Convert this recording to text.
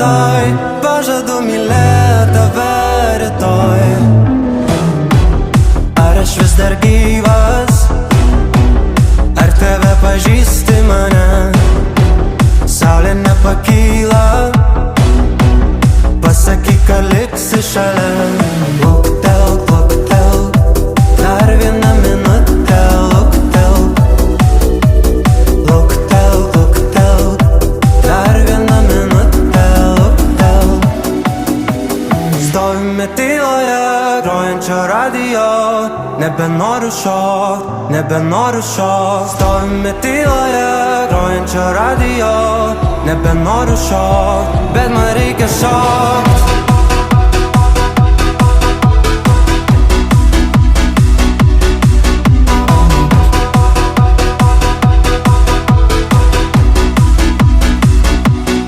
rytoj, pažadu mylėt tave rytoj. Ar aš vis dar gyvas, ar tave pažįsti mane? Saulė nepakyla, pasakyk, kad liksi šalia. Luktelk, luktelk, dar vieną minutę. Luktelk, luktelk, luktelk, dar vieną minutę. Luktelk. Stovime tyloje, grojančio radijo. Nebenoriu šokt, nebenoriu šokt. Stovime tyloje, grojančio radijo. Nebenoriu šokt, bet man reikia šokt.